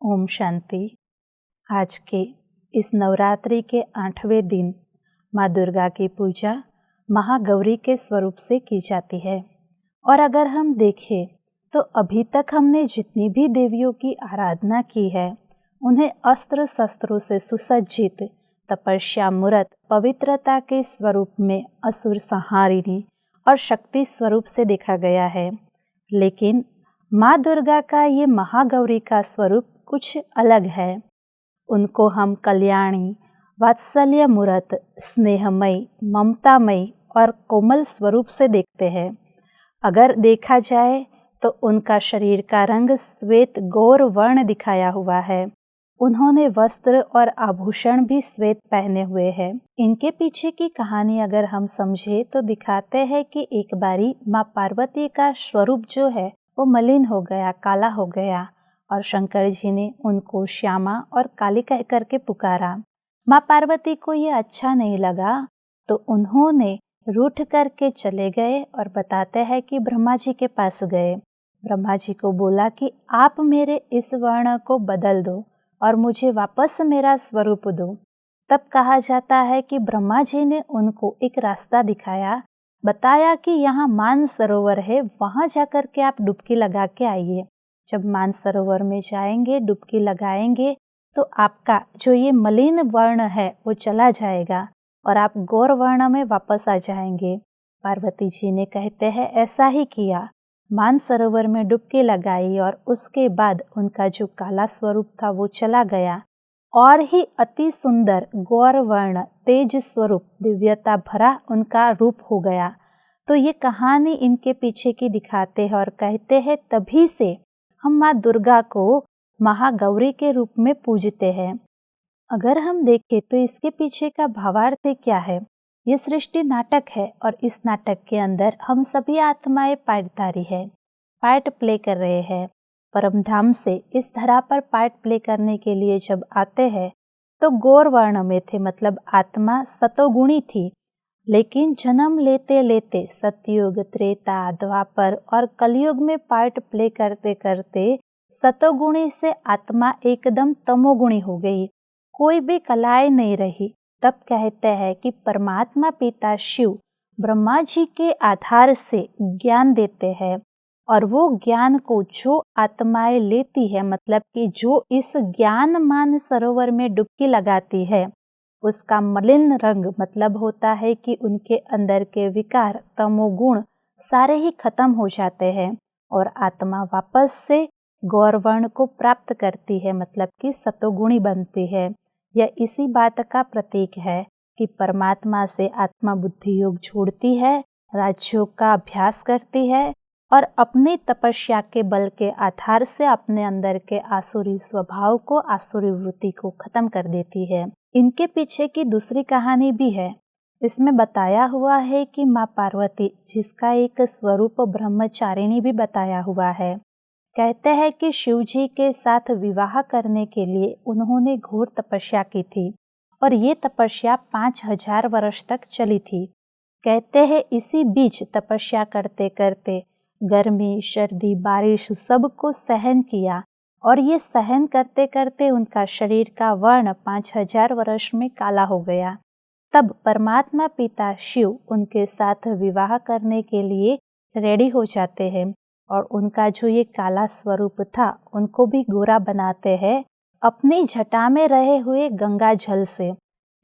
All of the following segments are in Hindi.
ओम शांति। आज के इस नवरात्रि के 8वें दिन माँ दुर्गा की पूजा महागौरी के स्वरूप से की जाती है। और अगर हम देखें तो अभी तक हमने जितनी भी देवियों की आराधना की है उन्हें अस्त्र शस्त्रों से सुसज्जित तपस्या मूर्त पवित्रता के स्वरूप में असुर संहारिणी और शक्ति स्वरूप से देखा गया है। लेकिन माँ दुर्गा का ये महागौरी का स्वरूप कुछ अलग है। उनको हम कल्याणी, वात्सल्य मूर्त, स्नेहमयी, ममतामयी और कोमल स्वरूप से देखते हैं। अगर देखा जाए तो उनका शरीर का रंग श्वेत गौर वर्ण दिखाया हुआ है। उन्होंने वस्त्र और आभूषण भी श्वेत पहने हुए हैं। इनके पीछे की कहानी अगर हम समझे तो दिखाते हैं कि एक बारी माँ पार्वती का स्वरूप जो है वो मलिन हो गया, काला हो गया और शंकर जी ने उनको श्यामा और काली कह करके पुकारा। माँ पार्वती को ये अच्छा नहीं लगा तो उन्होंने रूठ करके चले गए और बताते हैं कि ब्रह्मा जी के पास गए। ब्रह्मा जी को बोला कि आप मेरे इस वर्ण को बदल दो और मुझे वापस मेरा स्वरूप दो। तब कहा जाता है कि ब्रह्मा जी ने उनको एक रास्ता दिखाया, बताया कि यहाँ मान सरोवर है, वहाँ जाकर के आप डुबकी लगा के आइए। जब मान सरोवर में जाएंगे, डुबकी लगाएंगे तो आपका जो ये मलिन वर्ण है वो चला जाएगा और आप गौर वर्ण में वापस आ जाएंगे। पार्वती जी ने कहते हैं ऐसा ही किया, मान सरोवर में डुबकी लगाई और उसके बाद उनका जो काला स्वरूप था वो चला गया और ही अति सुंदर गौर वर्ण तेज स्वरूप दिव्यता भरा उनका रूप हो गया। तो ये कहानी इनके पीछे की दिखाते हैं और कहते हैं तभी से हम माँ दुर्गा को महागौरी के रूप में पूजते हैं। अगर हम देखें तो इसके पीछे का भावार्थ क्या है। ये सृष्टि नाटक है और इस नाटक के अंदर हम सभी आत्माएं पार्टधारी है, पार्ट प्ले कर रहे हैं। परमधाम से इस धरा पर पार्ट प्ले करने के लिए जब आते हैं तो गौर वर्ण में थे, मतलब आत्मा सतोगुणी थी। लेकिन जन्म लेते लेते सतयुग, त्रेता, द्वापर और कलयुग में पार्ट प्ले करते करते सतोगुणी से आत्मा एकदम तमोगुणी हो गई, कोई भी कलाएं नहीं रही। तब कहते हैं कि परमात्मा पिता शिव ब्रह्मा जी के आधार से ज्ञान देते हैं और वो ज्ञान को जो आत्माएं लेती है, मतलब कि जो इस ज्ञान मान सरोवर में डुबकी लगाती है, उसका मलिन रंग मतलब होता है कि उनके अंदर के विकार, तमोगुण सारे ही खत्म हो जाते हैं और आत्मा वापस से गौरवर्ण को प्राप्त करती है, मतलब कि सतोगुणी बनती है। यह इसी बात का प्रतीक है कि परमात्मा से आत्मा बुद्धि योग छोड़ती है, राजयोग का अभ्यास करती है और अपनी तपस्या के बल के आधार से अपने अंदर के आसुरी स्वभाव को, आसुरी वृत्ति को खत्म कर देती है। इनके पीछे की दूसरी कहानी भी है। इसमें बताया हुआ है कि माँ पार्वती, जिसका एक स्वरूप ब्रह्मचारिणी भी बताया हुआ है, कहते हैं कि शिव जी के साथ विवाह करने के लिए उन्होंने घोर तपस्या की थी और ये तपस्या 5000 वर्ष तक चली थी। कहते हैं इसी बीच तपस्या करते करते गर्मी, सर्दी, बारिश सबको सहन किया और ये सहन करते करते उनका शरीर का वर्ण 5000 वर्ष में काला हो गया। तब परमात्मा पिता शिव उनके साथ विवाह करने के लिए रेडी हो जाते हैं और उनका जो ये काला स्वरूप था उनको भी गोरा बनाते हैं अपनी जटा में रहे हुए गंगा जल से।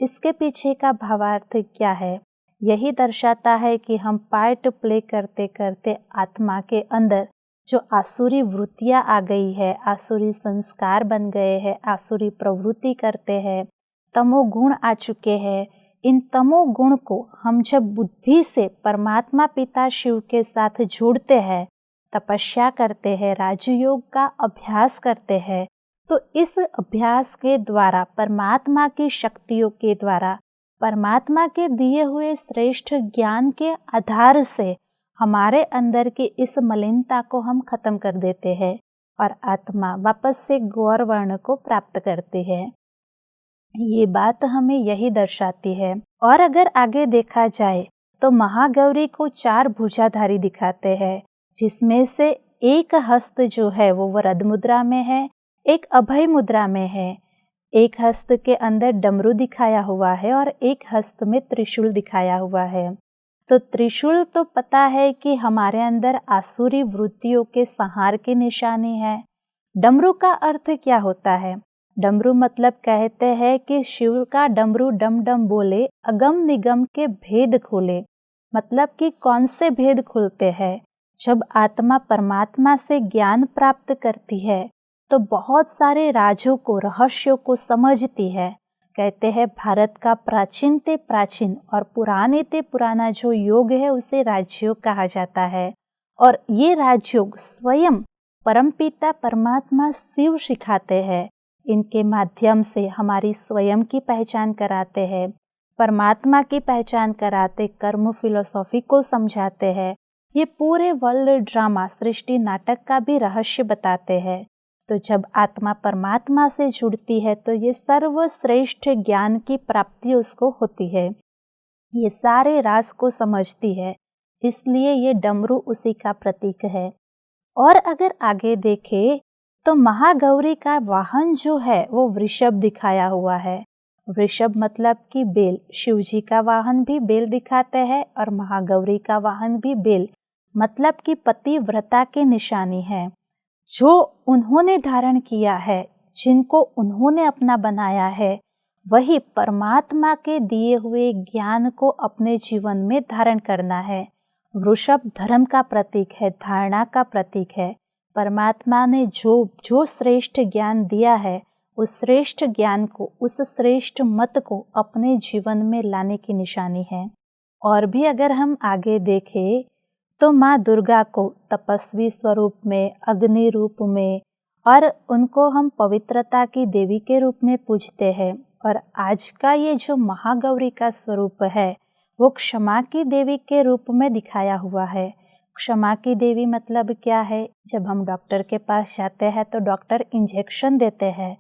इसके पीछे का भावार्थ क्या है? यही दर्शाता है कि हम पार्ट प्ले करते करते आत्मा के अंदर जो आसुरी वृत्तियाँ आ गई है, आसुरी संस्कार बन गए हैं, आसुरी प्रवृत्ति करते हैं, तमोगुण आ चुके हैं। इन तमोगुण को हम जब बुद्धि से परमात्मा पिता शिव के साथ जोड़ते हैं, तपस्या करते हैं, राजयोग का अभ्यास करते हैं, तो इस अभ्यास के द्वारा, परमात्मा की शक्तियों के द्वारा, परमात्मा के दिए हुए श्रेष्ठ ज्ञान के आधार से हमारे अंदर की इस मलिनता को हम खत्म कर देते हैं और आत्मा वापस से गौर वर्ण को प्राप्त करती है। ये बात हमें यही दर्शाती है। और अगर आगे देखा जाए तो महागौरी को 4 भुजाधारी दिखाते हैं, जिसमें से एक हस्त जो है वो वरद मुद्रा में है, एक अभय मुद्रा में है। एक हस्त के अंदर डमरू दिखाया हुआ है और एक हस्त में त्रिशूल दिखाया हुआ है। तो त्रिशूल तो पता है कि हमारे अंदर आसुरी वृत्तियों के संहार की निशानी है। डमरू का अर्थ क्या होता है? डमरू मतलब कहते हैं कि शिव का डमरू डम डम बोले, अगम निगम के भेद खोले। मतलब कि कौन से भेद खुलते हैं? जब आत्मा परमात्मा से ज्ञान प्राप्त करती है तो बहुत सारे राजों को, रहस्यों को समझती है। कहते हैं भारत का प्राचीन ते प्राचीन और पुराने ते पुराना जो योग है उसे राजयोग कहा जाता है। और ये राजयोग स्वयं परमपिता परमात्मा शिव सिखाते हैं। इनके माध्यम से हमारी स्वयं की पहचान कराते हैं, परमात्मा की पहचान कराते, कर्म फिलोसॉफी को समझाते हैं। ये पूरे वर्ल्ड ड्रामा, सृष्टि नाटक का भी रहस्य बताते हैं। तो जब आत्मा परमात्मा से जुड़ती है तो ये सर्वश्रेष्ठ ज्ञान की प्राप्ति उसको होती है। ये सारे राज को समझती है, इसलिए ये डमरू उसी का प्रतीक है। और अगर आगे देखें तो महागौरी का वाहन जो है वो वृषभ दिखाया हुआ है। वृषभ मतलब कि बेल। शिव जी का वाहन भी बेल दिखाते हैं और महागौरी का वाहन भी बेल, मतलब कि पतिव्रता की निशानी है। जो उन्होंने धारण किया है, जिनको उन्होंने अपना बनाया है, वही परमात्मा के दिए हुए ज्ञान को अपने जीवन में धारण करना है। वृषभ धर्म का प्रतीक है, धारणा का प्रतीक है। परमात्मा ने जो श्रेष्ठ ज्ञान दिया है, उस श्रेष्ठ ज्ञान को, उस श्रेष्ठ मत को अपने जीवन में लाने की निशानी है। और भी अगर हम आगे देखें तो माँ दुर्गा को तपस्वी स्वरूप में, अग्नि रूप में, और उनको हम पवित्रता की देवी के रूप में पूजते हैं। और आज का ये जो महागौरी का स्वरूप है वो क्षमा की देवी के रूप में दिखाया हुआ है। क्षमा की देवी मतलब क्या है? जब हम डॉक्टर के पास जाते हैं तो डॉक्टर इंजेक्शन देते हैं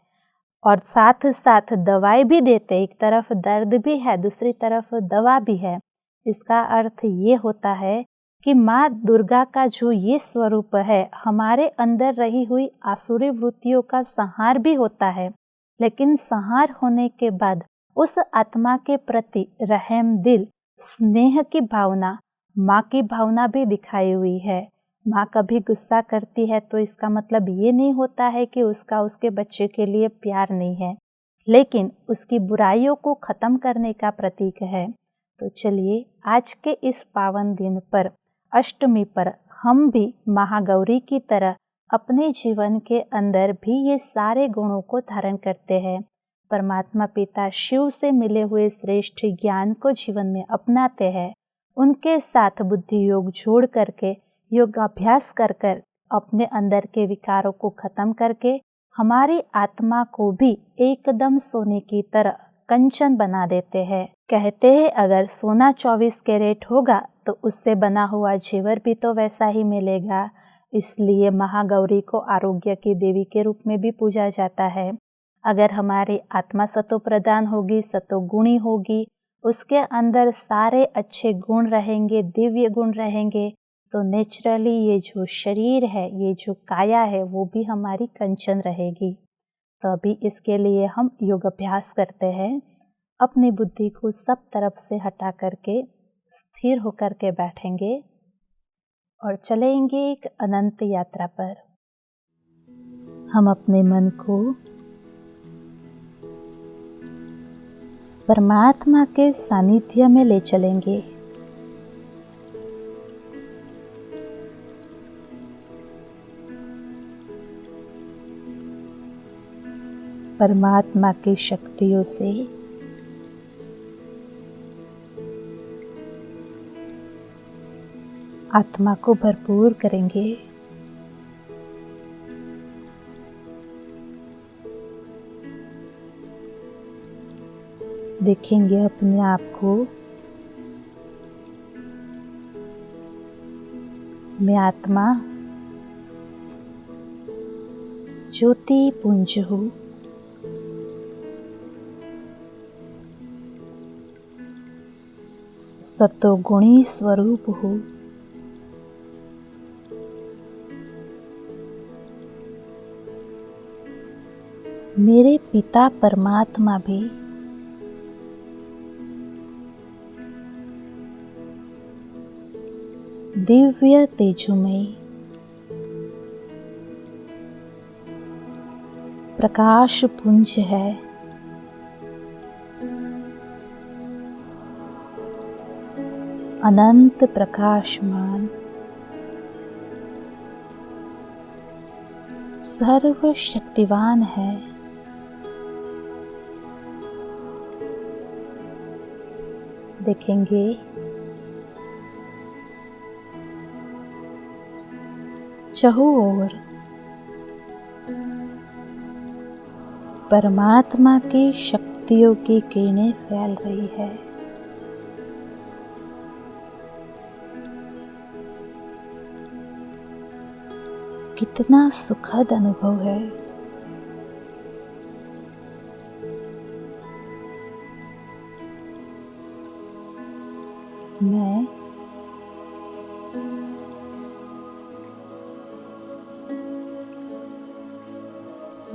और साथ साथ दवाई भी देते। एक तरफ दर्द भी है, दूसरी तरफ दवा भी है। इसका अर्थ ये होता है कि माँ दुर्गा का जो ये स्वरूप है, हमारे अंदर रही हुई आसुरी वृत्तियों का संहार भी होता है, लेकिन संहार होने के बाद उस आत्मा के प्रति रहम दिल, स्नेह की भावना, माँ की भावना भी दिखाई हुई है। माँ कभी गुस्सा करती है तो इसका मतलब ये नहीं होता है कि उसका उसके बच्चे के लिए प्यार नहीं है, लेकिन उसकी बुराइयों को खत्म करने का प्रतीक है। तो चलिए आज के इस पावन दिन पर, अष्टमी पर, हम भी महागौरी की तरह अपने जीवन के अंदर भी ये सारे गुणों को धारण करते हैं। परमात्मा पिता शिव से मिले हुए श्रेष्ठ ज्ञान को जीवन में अपनाते हैं। उनके साथ बुद्धि योग जोड़ करके, योगाभ्यास कर कर अपने अंदर के विकारों को खत्म करके हमारी आत्मा को भी एकदम सोने की तरह कंचन बना देते हैं। कहते हैं अगर सोना 24 कैरेट होगा तो उससे बना हुआ जेवर भी तो वैसा ही मिलेगा। इसलिए महागौरी को आरोग्य की देवी के रूप में भी पूजा जाता है। अगर हमारी आत्मा सतो प्रधान होगी, सतोगुणी होगी, उसके अंदर सारे अच्छे गुण रहेंगे, दिव्य गुण रहेंगे, तो नेचुरली ये जो शरीर है, ये जो काया है, वो भी हमारी कंचन रहेगी। तो अभी इसके लिए हम योग अभ्यास करते हैं। अपनी बुद्धि को सब तरफ से हटा करके स्थिर होकर के बैठेंगे और चलेंगे एक अनंत यात्रा पर। हम अपने मन को परमात्मा के सानिध्य में ले चलेंगे। परमात्मा की शक्तियों से आत्मा को भरपूर करेंगे। देखेंगे अपने आप को मैं आत्मा ज्योति पुंज हूँ। सतोगुणी स्वरूप हूँ। मेरे पिता परमात्मा भी दिव्य तेजोमय प्रकाश पुंज है। अनंत प्रकाशमान सर्वशक्तिवान है। देखेंगे चारों ओर परमात्मा की शक्तियों की किरणें फैल रही है। कितना सुखद अनुभव है। मैं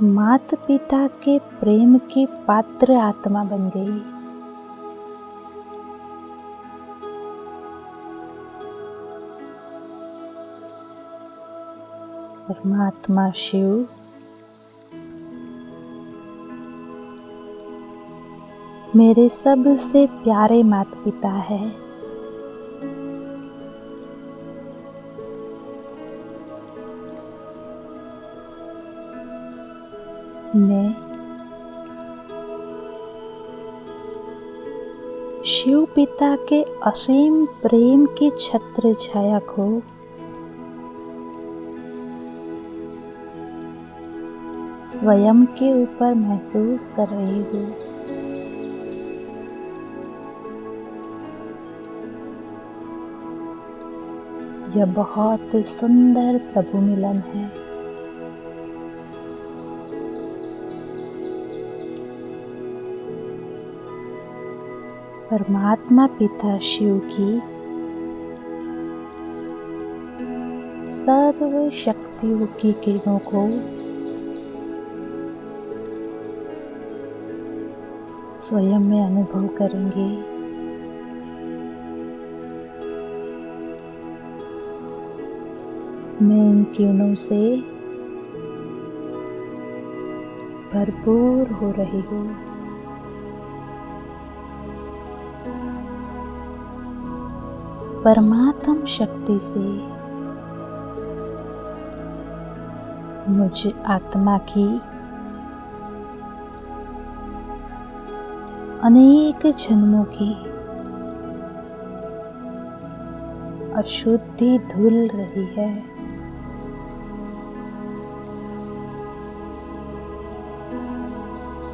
माता पिता के प्रेम की पात्र आत्मा बन गई। परमात्मा शिव मेरे सबसे प्यारे माता पिता है। मैं शिव पिता के असीम प्रेम की छत्र छाया को स्वयं के ऊपर महसूस कर रही हूँ। यह बहुत सुंदर प्रभु मिलन है। परमात्मा पिता शिव की सर्व शक्तियों की किरणों को स्वयं में अनुभव करेंगे। मैं इन किरणों से भरपूर हो रही हूँ। परमात्म शक्ति से मुझ आत्मा की अनेक जन्मों की अशुद्धि धुल रही है।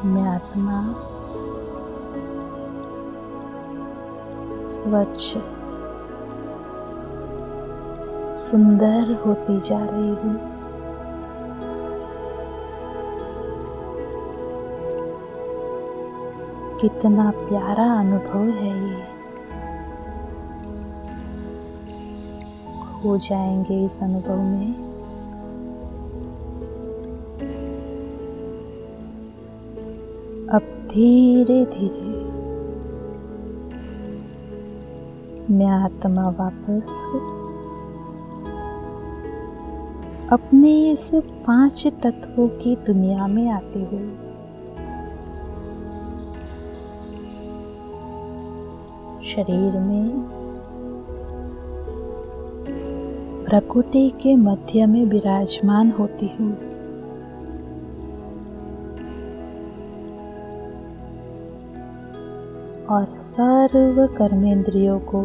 मैं आत्मा स्वच्छ सुंदर होती जा रही हूँ। कितना प्यारा अनुभव है ये। खो जाएंगे इस अनुभव में। अब धीरे धीरे मैं आत्मा वापस अपने इस 5 तत्वों की दुनिया में आती हूँ। शरीर में प्रकृति के मध्य में विराजमान होती हूँ। और सर्व कर्मेंद्रियों को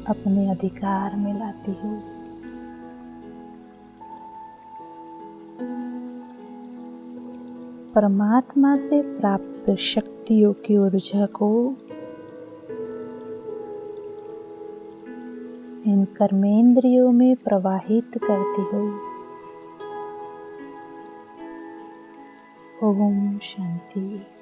अपने अधिकार में लाती हूँ। परमात्मा से प्राप्त शक्तियों की ऊर्जा को इन कर्मेंद्रियों में प्रवाहित करती हूँ। ओम शांति।